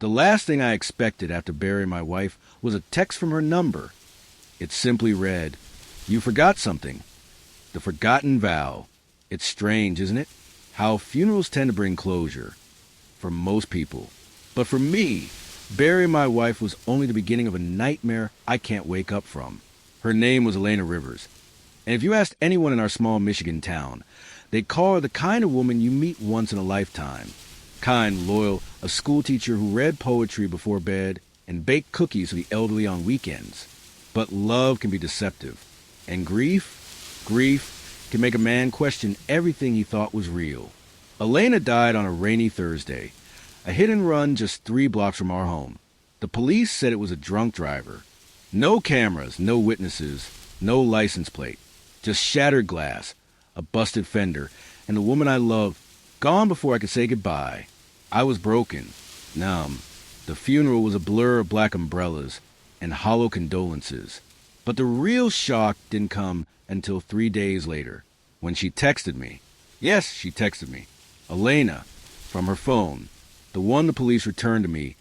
The last thing I expected after burying my wife was a text from her number. It simply read, "You forgot something. The forgotten vow." It's strange, isn't it? How funerals tend to bring closure. For most people. But for me, burying my wife was only the beginning of a nightmare I can't wake up from. Her name was Elena Rivers. And if you asked anyone in our small Michigan town, they'd call her the kind of woman you meet once in a lifetime. Kind, loyal, a schoolteacher who read poetry before bed and baked cookies for the elderly on weekends. But love can be deceptive. And grief can make a man question everything he thought was real. Elena died on a rainy Thursday, a hit and run just 3 blocks from our home. The police said it was a drunk driver. No cameras, no witnesses, no license plate. Just shattered glass, a busted fender, and the woman I loved gone before I could say goodbye. I was broken, numb. The funeral was a blur of black umbrellas and hollow condolences. But the real shock didn't come until 3 days later, when she texted me. Yes, she texted me. Elena, from her phone, the one the police returned to me,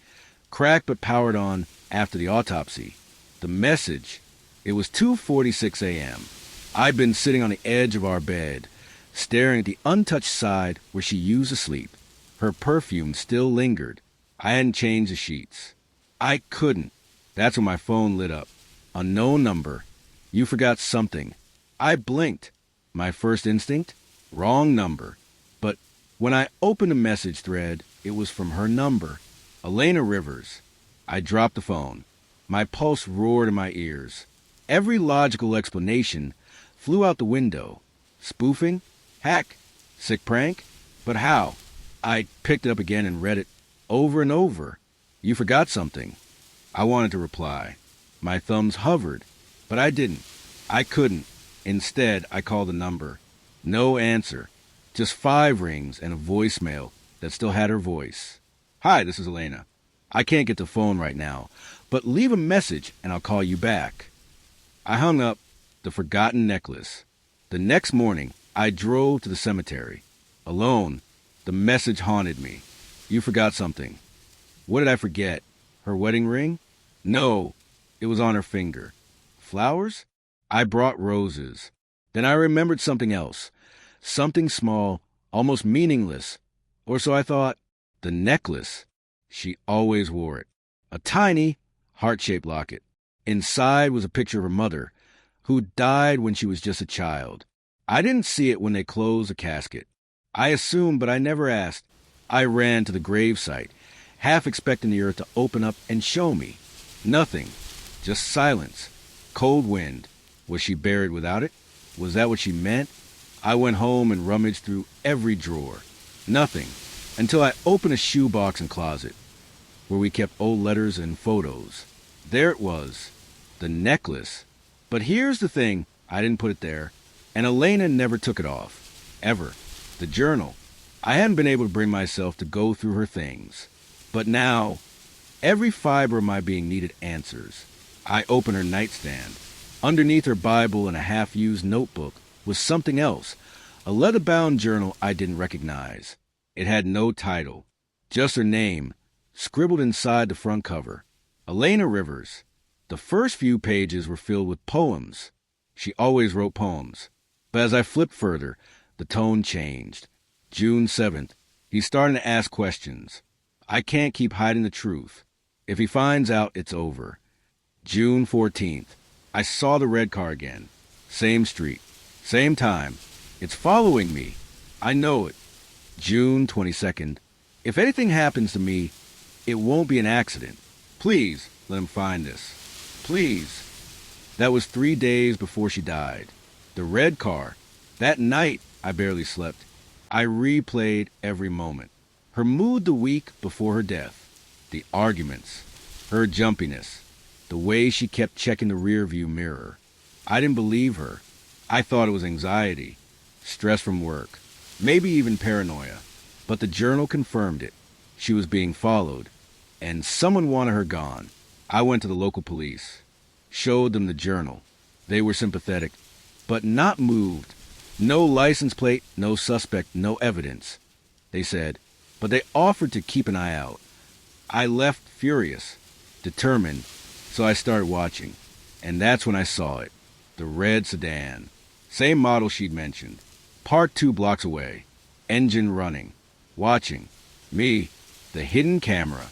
cracked but powered on after the autopsy. The message, it was 2:46 a.m. I'd been sitting on the edge of our bed, staring at the untouched side where she used to sleep. Her perfume still lingered. I hadn't changed the sheets. I couldn't. That's when my phone lit up. Unknown number. You forgot something. I blinked. My first instinct? Wrong number. But when I opened the message thread, it was from her number. Elena Rivers. I dropped the phone. My pulse roared in my ears. Every logical explanation flew out the window. Spoofing? Hack? Sick prank? But how? I picked it up again and read it over and over. You forgot something. I wanted to reply. My thumbs hovered, but I didn't. I couldn't. Instead, I called the number. No answer. Just 5 rings and a voicemail that still had her voice. Hi, this is Elena. I can't get the phone right now, but leave a message and I'll call you back. I hung up. The forgotten necklace. The next morning, I drove to the cemetery. Alone. The message haunted me. You forgot something. What did I forget? Her wedding ring? No, it was on her finger. Flowers? I brought roses. Then I remembered something else. Something small, almost meaningless. Or so I thought. The necklace. She always wore it. A tiny, heart-shaped locket. Inside was a picture of her mother, who died when she was just a child. I didn't see it when they closed the casket. I assumed, but I never asked. I ran to the gravesite, half expecting the earth to open up and show me. Nothing. Just silence. Cold wind. Was she buried without it? Was that what she meant? I went home and rummaged through every drawer. Nothing. Until I opened a shoebox and closet, where we kept old letters and photos. There it was. The necklace. But here's the thing. I didn't put it there. And Elena never took it off. Ever. The journal. I hadn't been able to bring myself to go through her things. But now, every fiber of my being needed answers. I opened her nightstand. Underneath her Bible and a half-used notebook was something else, a leather-bound journal I didn't recognize. It had no title, just her name, scribbled inside the front cover. Elena Rivers. The first few pages were filled with poems. She always wrote poems. But as I flipped further, the tone changed. June 7th. He's starting to ask questions. I can't keep hiding the truth. If he finds out, it's over. June 14th. I saw the red car again. Same street. Same time. It's following me. I know it. June 22nd. If anything happens to me, it won't be an accident. Please let him find this. Please. That was 3 days before she died. The red car. That night, I barely slept. I replayed every moment. Her mood the week before her death. The arguments. Her jumpiness. The way she kept checking the rearview mirror. I didn't believe her. I thought it was anxiety. Stress from work. Maybe even paranoia. But the journal confirmed it. She was being followed. And someone wanted her gone. I went to the local police. Showed them the journal. They were sympathetic, but not moved. No license plate, no suspect, no evidence. They said, but they offered to keep an eye out. I left furious, determined, so I started watching. And that's when I saw it. The red sedan. Same model she'd mentioned. Parked 2 blocks away. Engine running. Watching. Me. The hidden camera.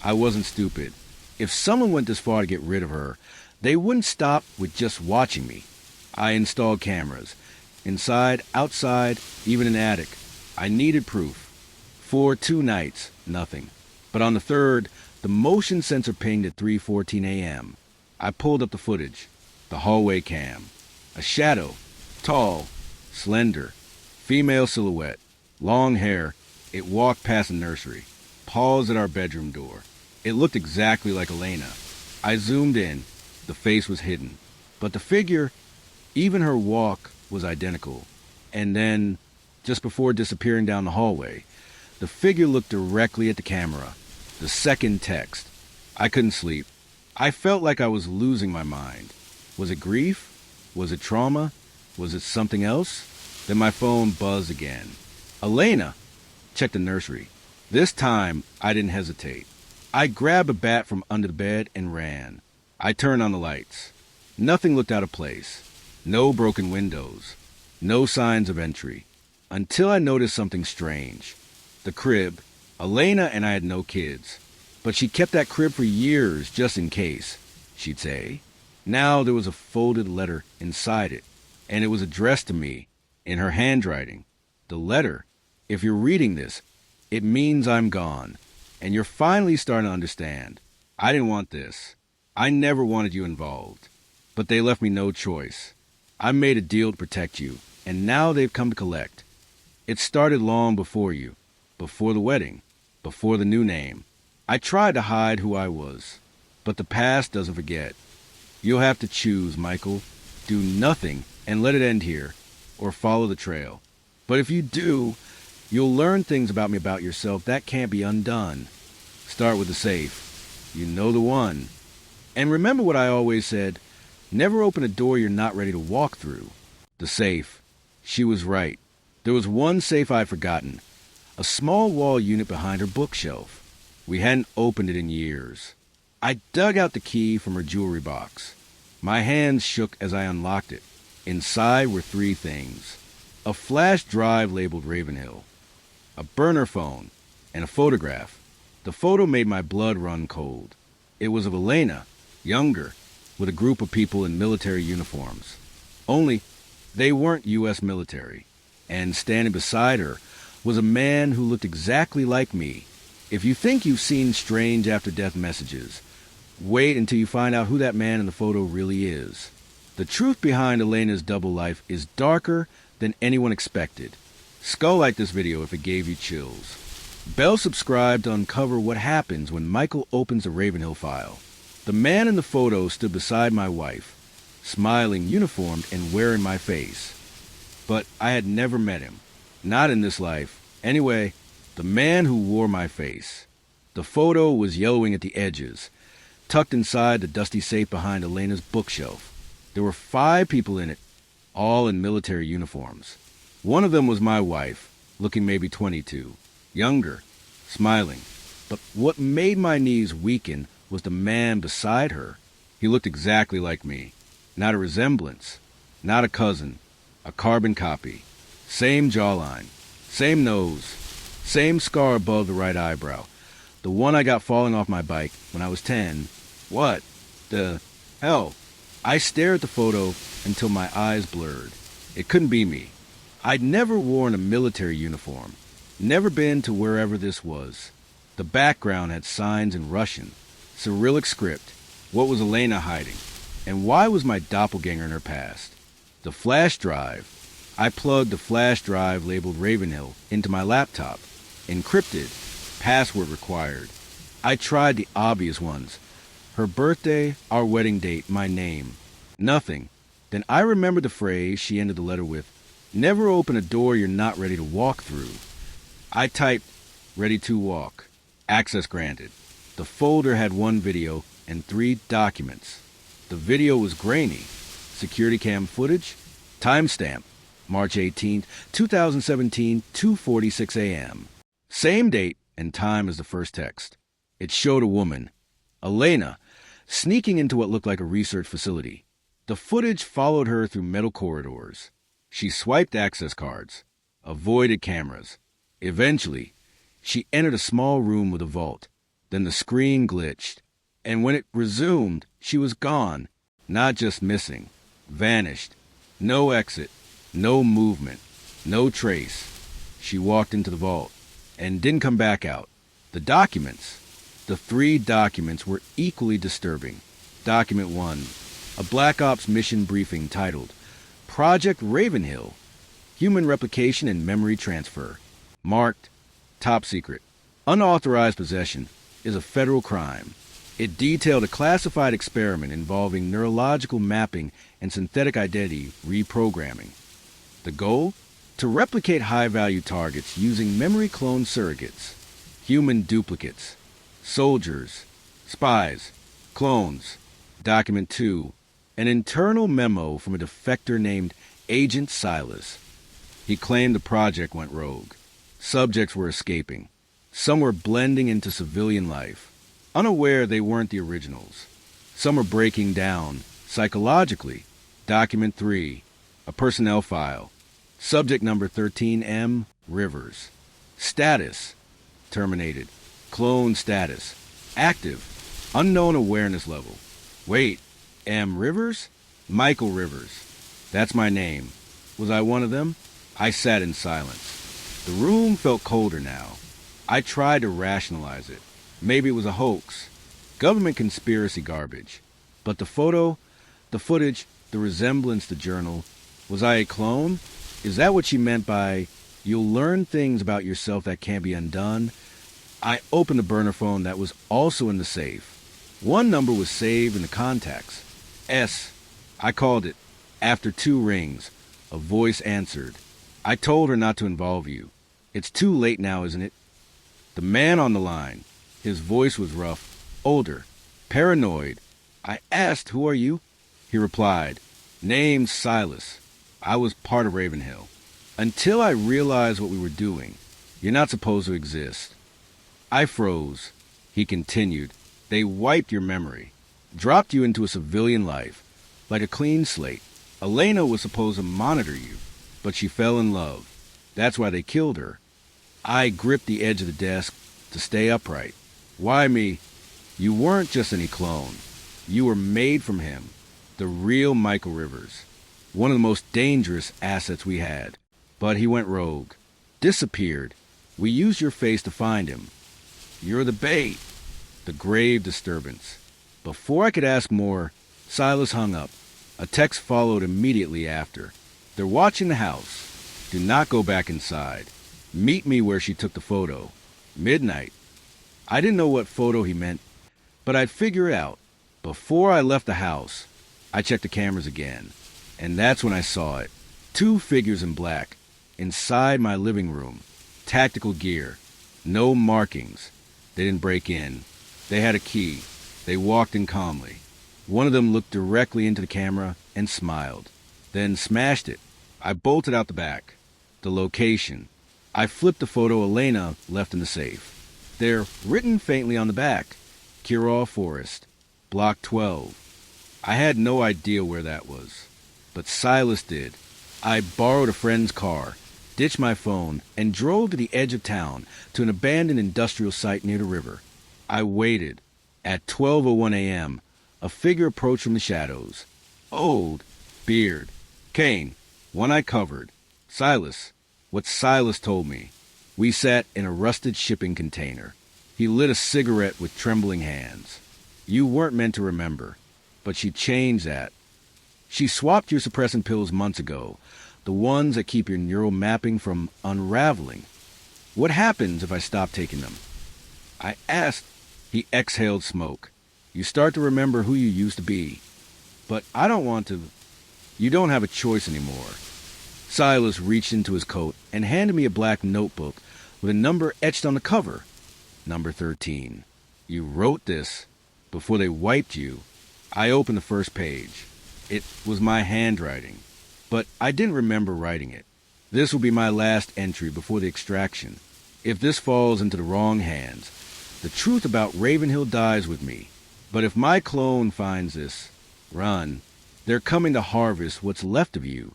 I wasn't stupid. If someone went this far to get rid of her, they wouldn't stop with just watching me. I installed cameras. Inside, outside, even in attic. I needed proof. For 2 nights, nothing. But on the third, the motion sensor pinged at 3:14 a.m. I pulled up the footage. The hallway cam. A shadow. Tall. Slender. Female silhouette. Long hair. It walked past the nursery. Paused at our bedroom door. It looked exactly like Elena. I zoomed in. The face was hidden. But the figure, even her walk, was identical. And then, just before disappearing down the hallway, the figure looked directly at the camera. The second text. I couldn't sleep. I felt like I was losing my mind. Was it grief? Was it trauma? Was it something else? Then my phone buzzed again. Elena! Checked the nursery. This time, I didn't hesitate. I grabbed a bat from under the bed and ran. I turned on the lights. Nothing looked out of place. No broken windows. No signs of entry. Until I noticed something strange. The crib. Elena and I had no kids. But she kept that crib for years, just in case, she'd say. Now there was a folded letter inside it, and it was addressed to me, in her handwriting. The letter, if you're reading this, it means I'm gone, and you're finally starting to understand. I didn't want this. I never wanted you involved. But they left me no choice. I made a deal to protect you, and now they've come to collect. It started long before you, before the wedding, before the new name. I tried to hide who I was, but the past doesn't forget. You'll have to choose, Michael. Do nothing and let it end here, or follow the trail. But if you do, you'll learn things about me, about yourself, that can't be undone. Start with the safe. You know the one. And remember what I always said, never open a door you're not ready to walk through. The safe. She was right. There was one safe I'd forgotten. A small wall unit behind her bookshelf. We hadn't opened it in years. I dug out the key from her jewelry box. My hands shook as I unlocked it. Inside were 3 things. A flash drive labeled Ravenhill, a burner phone, and a photograph. The photo made my blood run cold. It was of Elena, younger, with a group of people in military uniforms. Only, they weren't U.S. military. And standing beside her was a man who looked exactly like me. If you think you've seen strange after-death messages, wait until you find out who that man in the photo really is. The truth behind Elena's double life is darker than anyone expected. Skull like this video if it gave you chills. Bell subscribe to uncover what happens when Michael opens the Ravenhill file. The man in the photo stood beside my wife, smiling, uniformed, and wearing my face. But I had never met him. Not in this life. Anyway, the man who wore my face. The photo was yellowing at the edges, tucked inside the dusty safe behind Elena's bookshelf. There were 5 people in it, all in military uniforms. One of them was my wife, looking maybe 22, younger, smiling. But what made my knees weaken was the man beside her. He looked exactly like me. Not a resemblance, not a cousin, a carbon copy. Same jawline, same nose, same scar above the right eyebrow. The one I got falling off my bike when I was 10. What the hell? I stared at the photo until my eyes blurred. It couldn't be me. I'd never worn a military uniform, never been to wherever this was. The background had signs in Russian, Cyrillic script. What was Elena hiding? And why was my doppelganger in her past? The flash drive. I plugged the flash drive labeled Ravenhill into my laptop. Encrypted. Password required. I tried the obvious ones. Her birthday, our wedding date, my name. Nothing. Then I remembered the phrase she ended the letter with. Never open a door you're not ready to walk through. I typed, ready to walk. Access granted. The folder had 1 video and 3 documents. The video was grainy. Security cam footage. Timestamp. March 18, 2017, 2:46 a.m. Same date and time as the first text. It showed a woman, Elena, sneaking into what looked like a research facility. The footage followed her through metal corridors. She swiped access cards, avoided cameras. Eventually, she entered a small room with a vault. Then the screen glitched, and when it resumed, she was gone. Not just missing, vanished. No exit, no movement, no trace. She walked into the vault and didn't come back out. The 3 documents were equally disturbing. Document 1, a Black Ops mission briefing titled Project Ravenhill, Human Replication and Memory Transfer. Marked, Top Secret. Unauthorized possession is a federal crime. It detailed a classified experiment involving neurological mapping and synthetic identity reprogramming. The goal? To replicate high-value targets using memory clone surrogates, human duplicates, soldiers, spies, clones. Document 2, an internal memo from a defector named Agent Silas. He claimed the project went rogue. Subjects were escaping. Some were blending into civilian life, unaware they weren't the originals. Some were breaking down psychologically. Document 3, a personnel file. Subject number 13M, Rivers. Status, terminated. Clone status, active. Unknown awareness level. Wait, M. Rivers? Michael Rivers. That's my name. Was I one of them? I sat in silence. The room felt colder now. I tried to rationalize it. Maybe it was a hoax. Government conspiracy garbage. But the photo, the footage, the resemblance, the journal. Was I a clone? Is that what she meant by, you'll learn things about yourself that can't be undone? I opened the burner phone that was also in the safe. One number was saved in the contacts. S. I called it. After 2 rings, a voice answered. I told her not to involve you. It's too late now, isn't it? The man on the line. His voice was rough, older, paranoid. I asked, who are you? He replied, name's Silas. I was part of Ravenhill. Until I realized what we were doing. You're not supposed to exist. I froze. He continued, they wiped your memory, dropped you into a civilian life, like a clean slate. Elena was supposed to monitor you, but she fell in love. That's why they killed her. I gripped the edge of the desk to stay upright. Why me? You weren't just any clone. You were made from him, the real Michael Rivers, one of the most dangerous assets we had. But he went rogue, disappeared. We used your face to find him. You're the bait. The grave disturbance. Before I could ask more, Silas hung up. A text followed immediately after. They're watching the house. Do not go back inside. Meet me where she took the photo. Midnight. I didn't know what photo he meant, but I'd figure it out. Before I left the house, I checked the cameras again, and that's when I saw it. 2 figures in black, inside my living room. Tactical gear. No markings. They didn't break in. They had a key. They walked in calmly. One of them looked directly into the camera and smiled, then smashed it. I bolted out the back. The location. I flipped the photo Elena left in the safe. They're written faintly on the back. Kirov Forest, Block 12. I had no idea where that was, but Silas did. I borrowed a friend's car, ditched my phone, and drove to the edge of town to an abandoned industrial site near the river. I waited. At 12:01 a.m., a figure approached from the shadows. Old, beard, cane, one eye covered. Silas. What Silas told me. We sat in a rusted shipping container. He lit a cigarette with trembling hands. You weren't meant to remember, but she changed that. She swapped your suppressant pills months ago, the ones that keep your neural mapping from unraveling. What happens if I stop taking them? I asked. He exhaled smoke. You start to remember who you used to be. But I don't want to. You don't have a choice anymore. Silas reached into his coat and handed me a black notebook with a number etched on the cover. Number 13. You wrote this before they wiped you. I opened the first page. It was my handwriting, but I didn't remember writing it. This will be my last entry before the extraction. If this falls into the wrong hands, The truth about Ravenhill dies with me. But if my clone finds this, run. They're coming to harvest what's left of you.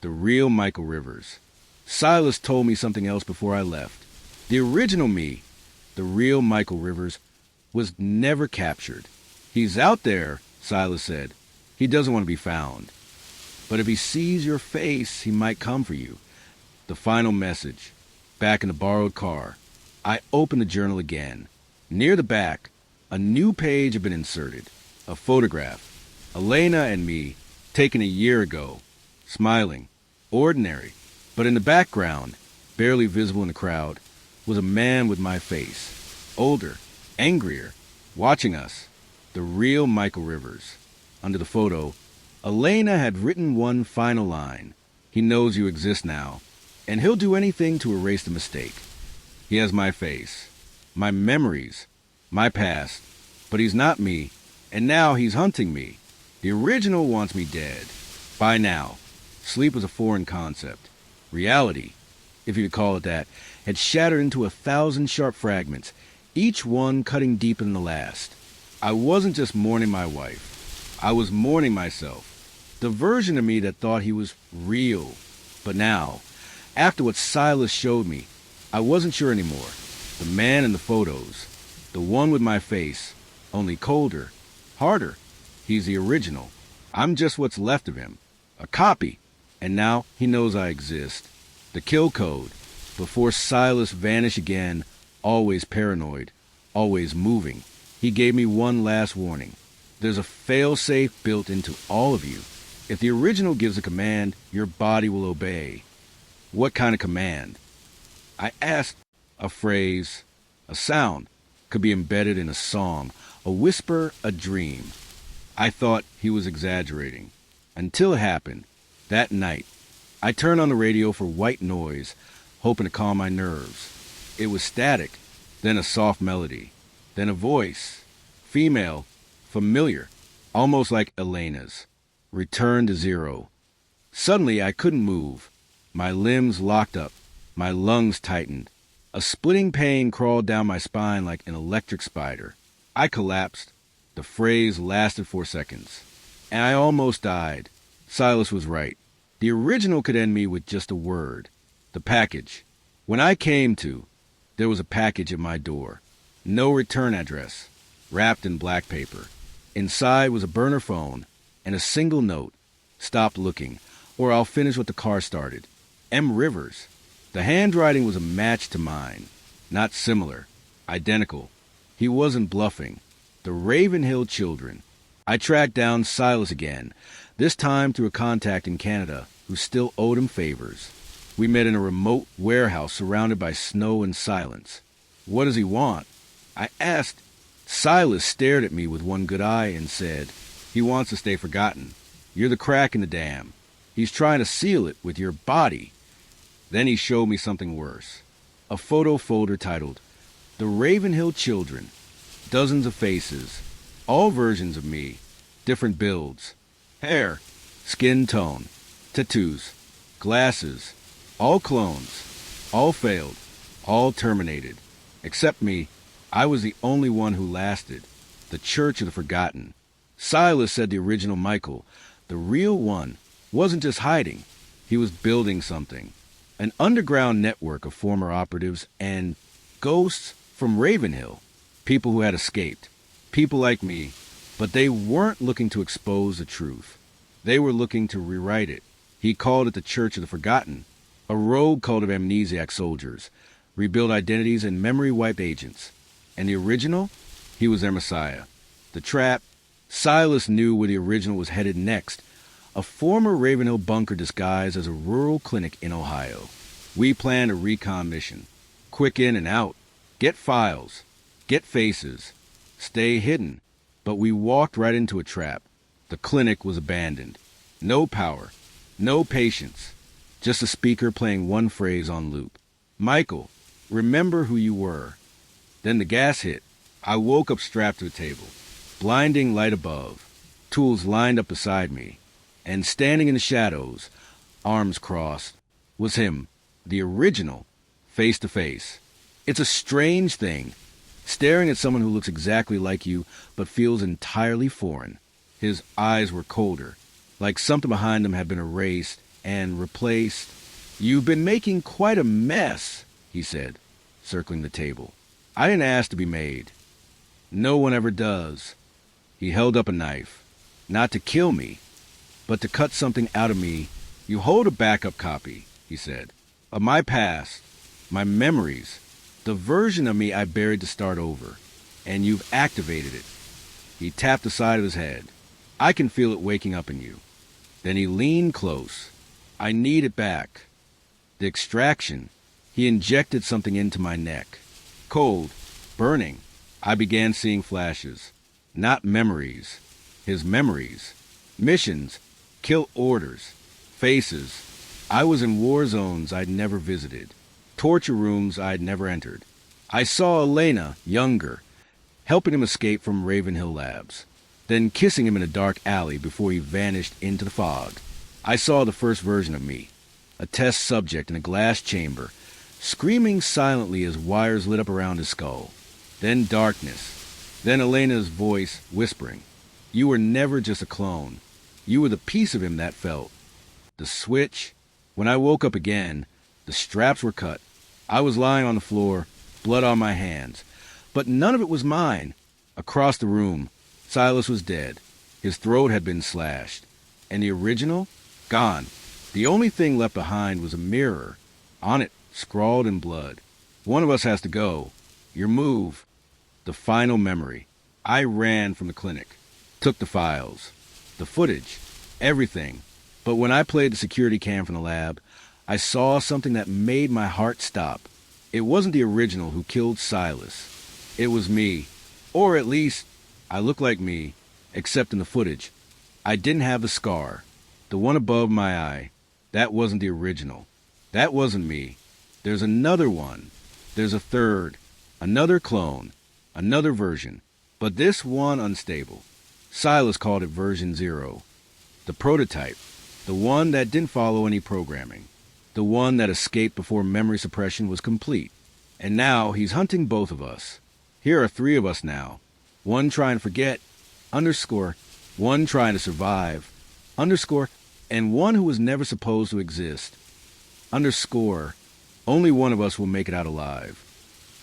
The real Michael Rivers. Silas told me something else before I left. The original me, the real Michael Rivers, was never captured. He's out there, Silas said. He doesn't want to be found. But if he sees your face, he might come for you. The final message. Back in the borrowed car. I opened the journal again. Near the back, a new page had been inserted. A photograph. Elena and me, taken a year ago. Smiling. Ordinary. But in the background, barely visible in the crowd, was a man with my face. Older. Angrier. Watching us. The real Michael Rivers. Under the photo, Elena had written one final line. He knows you exist now, and he'll do anything to erase the mistake. He has my face, my memories, my past, but he's not me, and now he's hunting me. The original wants me dead. By now, sleep was a foreign concept. Reality, if you could call it that, had shattered into 1,000 sharp fragments, each one cutting deeper than the last. I wasn't just mourning my wife. I was mourning myself, the version of me that thought he was real. But now, after what Silas showed me, I wasn't sure anymore. The man in the photos, the one with my face, only colder, harder. He's the original. I'm just what's left of him, a copy. And now he knows I exist. The kill code, before Silas vanished again, always paranoid, always moving. He gave me one last warning. There's a fail-safe built into all of you. If the original gives a command, your body will obey. What kind of command? I asked. A phrase, a sound, could be embedded in a song, a whisper, a dream. I thought he was exaggerating. Until it happened. That night, I turned on the radio for white noise, hoping to calm my nerves. It was static, then a soft melody, then a voice, female, familiar, almost like Elena's. Return to zero. Suddenly, I couldn't move. My limbs locked up. My lungs tightened. A splitting pain crawled down my spine like an electric spider. I collapsed. The phrase lasted 4 seconds. And I almost died. Silas was right. The original could end me with just a word. The package. When I came to, there was a package at my door. No return address. Wrapped in black paper. Inside was a burner phone and a single note. Stop looking, or I'll finish what the car started. M. Rivers. The handwriting was a match to mine. Not similar. Identical. He wasn't bluffing. The Ravenhill children. I tracked down Silas again, this time through a contact in Canada who still owed him favors. We met in a remote warehouse surrounded by snow and silence. What does he want? I asked. Silas stared at me with one good eye and said, he wants to stay forgotten. You're the crack in the dam. He's trying to seal it with your body. Then he showed me something worse. A photo folder titled, The Ravenhill Children. Dozens of faces. All versions of me. Different builds. Hair. Skin tone. Tattoos. Glasses. All clones. All failed. All terminated. Except me. I was the only one who lasted. The Church of the Forgotten. Silas said the original Michael, the real one, wasn't just hiding. He was building something. An underground network of former operatives and ghosts from Ravenhill. People who had escaped. People like me. But they weren't looking to expose the truth. They were looking to rewrite it. He called it the Church of the Forgotten. A rogue cult of amnesiac soldiers. Rebuild identities and memory-wiped agents. And the original? He was their messiah. The trap? Silas knew where the original was headed next. A former Ravenhill bunker disguised as a rural clinic in Ohio. We planned a recon mission. Quick in and out. Get files. Get faces. Stay hidden. But we walked right into a trap. The clinic was abandoned. No power. No patience. Just a speaker playing one phrase on loop. Michael, remember who you were. Then the gas hit. I woke up strapped to a table. Blinding light above. Tools lined up beside me. And standing in the shadows, arms crossed, was him, the original, face to face. It's a strange thing. staring at someone who looks exactly like you but feels entirely foreign. His eyes were colder, like something behind them had been erased and replaced. "You've been making quite a mess," he said, circling the table. "I didn't ask to be made. No one ever does." He held up a knife, not to kill me, but to cut something out of me. "You hold a backup copy," he said, "of my past, my memories, the version of me I buried to start over, and you've activated it." He tapped the side of his head. "I can feel it waking up in you." Then he leaned close. "I need it back." The extraction. He injected something into my neck. Cold, burning. I began seeing flashes. Not memories. His memories. Missions. Kill orders. Faces. I was in war zones I'd never visited. Torture rooms I'd never entered. I saw Elena, younger, helping him escape from Ravenhill Labs, then kissing him in a dark alley before he vanished into the fog. I saw the first version of me, a test subject in a glass chamber, screaming silently as wires lit up around his skull. Then darkness. Then Elena's voice whispering, "You were never just a clone. You were the piece of him that felt." The switch. When I woke up again, the straps were cut. I was lying on the floor, blood on my hands. But none of it was mine. Across the room, Silas was dead. His throat had been slashed. And the original? Gone. The only thing left behind was a mirror. On it, scrawled in blood, "One of us has to go. Your move." The final memory. I ran from the clinic. Took the files. The footage. Everything. But when I played the security cam from the lab, I saw something that made my heart stop. It wasn't the original who killed Silas. It was me. Or at least, I looked like me, except in the footage. I didn't have the scar. The one above my eye. That wasn't the original. That wasn't me. There's another one. There's a third. Another clone. Another version. But this one unstable. Silas called it version 0. The prototype. The one that didn't follow any programming. The one that escaped before memory suppression was complete. And now he's hunting both of us. Here are 3 of us now. One trying to forget, underscore, one trying to survive, underscore, and one who was never supposed to exist, underscore. Only one of us will make it out alive.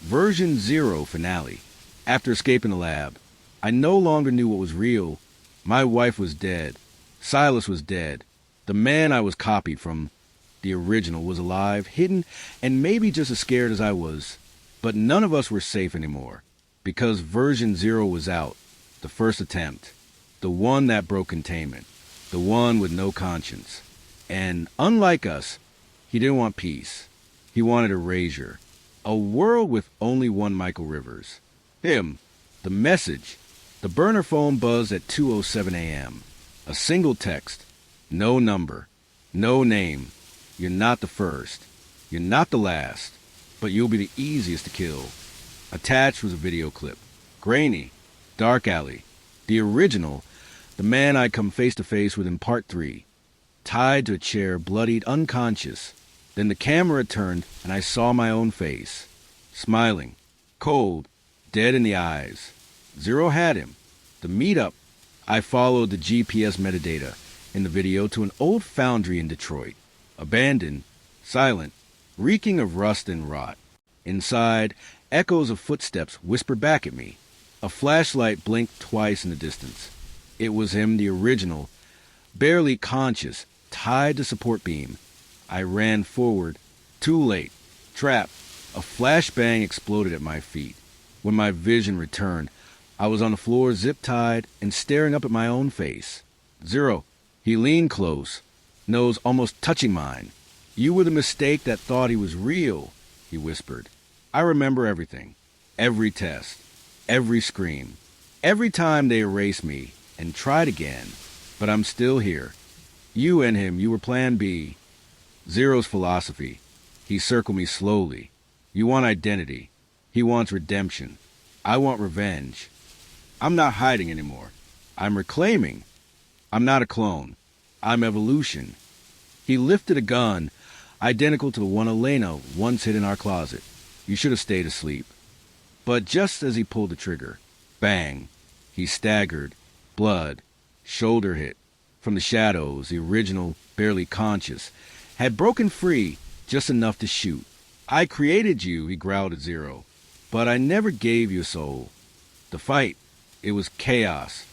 Version 0 finale. After escaping the lab, I no longer knew what was real. My wife was dead. Silas was dead. The man I was copied from, the original, was alive, hidden, and maybe just as scared as I was. But none of us were safe anymore, because version 0 was out, the first attempt, the one that broke containment, the one with no conscience. And unlike us, he didn't want peace. He wanted erasure. A world with only one Michael Rivers. Him. The message. The burner phone buzzed at 2:07 a.m. A single text. No number. No name. "You're not the first. You're not the last. But you'll be the easiest to kill." Attached was a video clip. Grainy. Dark alley. The original. The man I'd come face to face with in part 3. Tied to a chair, bloodied, unconscious. Then the camera turned and I saw my own face. Smiling. Cold. Dead in the eyes. 0 had him. The meetup. I followed the GPS metadata in the video to an old foundry in Detroit. Abandoned. Silent. Reeking of rust and rot. Inside, echoes of footsteps whispered back at me. A flashlight blinked twice in the distance. It was him, the original, barely conscious, tied to support beam. I ran forward. Too late. Trapped. A flashbang exploded at my feet. When my vision returned, I was on the floor, zip-tied, and staring up at my own face. 0. He leaned close, nose almost touching mine. "You were the mistake that thought he was real," he whispered. I remember everything. Every test. Every scream. Every time they erased me and tried again. But I'm still here. You and him, you were plan B. 0's philosophy. He circled me slowly. You want identity. He wants redemption. I want revenge. I'm not hiding anymore. I'm reclaiming. I'm not a clone. I'm evolution. He lifted a gun, identical to the one Elena once hid in our closet. You should have stayed asleep. But just as he pulled the trigger, bang, he staggered, blood, shoulder hit. From the shadows, the original, barely conscious, had broken free just enough to shoot. I created you, he growled at Zero, but I never gave you a soul. The fight, it was chaos.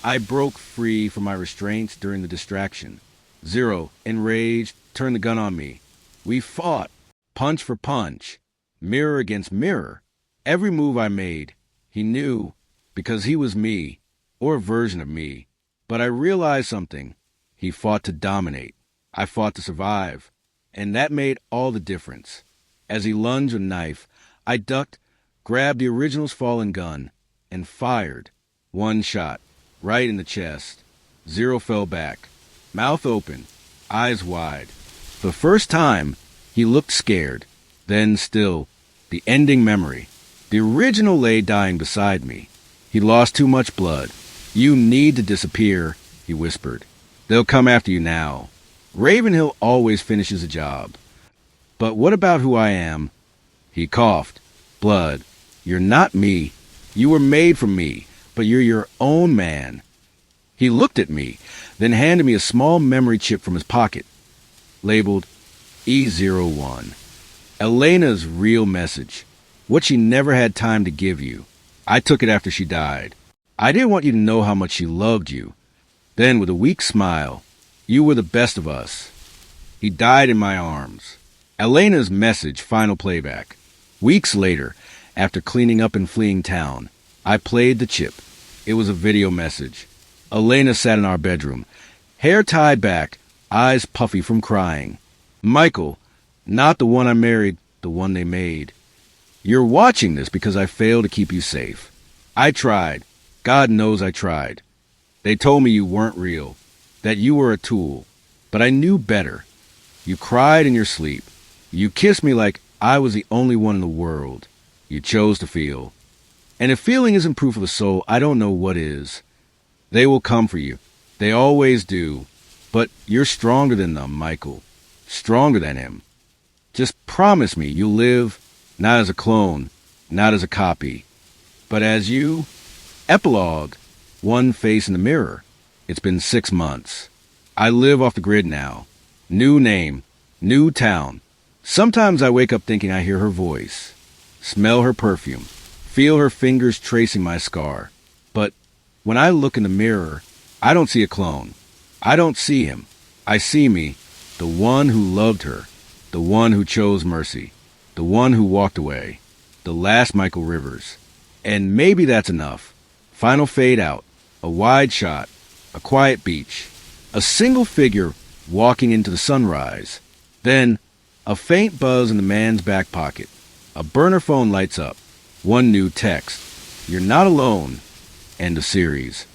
I broke free from my restraints during the distraction. Zero, enraged, turned the gun on me. We fought, punch for punch, mirror against mirror. Every move I made, he knew, because he was me, or a version of me. But I realized something. He fought to dominate. I fought to survive. And that made all the difference. As he lunged with a knife, I ducked, grabbed the original's fallen gun, and fired. One shot, right in the chest. Zero fell back, mouth open, eyes wide. For the first time, he looked scared. Then still, the ending memory. The original lay dying beside me. He lost too much blood. You need to disappear, he whispered. They'll come after you now. Ravenhill always finishes a job. But what about who I am? He coughed. Blood. You're not me. You were made from me, but you're your own man. He looked at me, then handed me a small memory chip from his pocket, labeled E01. Elena's real message. What she never had time to give you. I took it after she died. I didn't want you to know how much she loved you. Then, with a weak smile, you were the best of us. He died in my arms. Elena's message, final playback. Weeks later, after cleaning up and fleeing town, I played the chip. It was a video message. Elena sat in our bedroom, hair tied back, eyes puffy from crying. Michael, not the one I married, the one they made. You're watching this because I failed to keep you safe. I tried. God knows I tried. They told me you weren't real, that you were a tool. But I knew better. You cried in your sleep. You kissed me like I was the only one in the world. You chose to feel. And if feeling isn't proof of the soul, I don't know what is. They will come for you. They always do. But you're stronger than them, Michael. Stronger than him. Just promise me you'll live, not as a clone, not as a copy, but as you. Epilogue. One face in the mirror. It's been 6 months. I live off the grid now. New name. New town. Sometimes I wake up thinking I hear her voice. Smell her perfume. Feel her fingers tracing my scar. But when I look in the mirror, I don't see a clone. I don't see him. I see me, the one who loved her, the one who chose mercy, the one who walked away, the last Michael Rivers. And maybe that's enough. Final fade out, a wide shot, a quiet beach, a single figure walking into the sunrise. Then, a faint buzz in the man's back pocket. A burner phone lights up. One new text. You're not alone. End of series.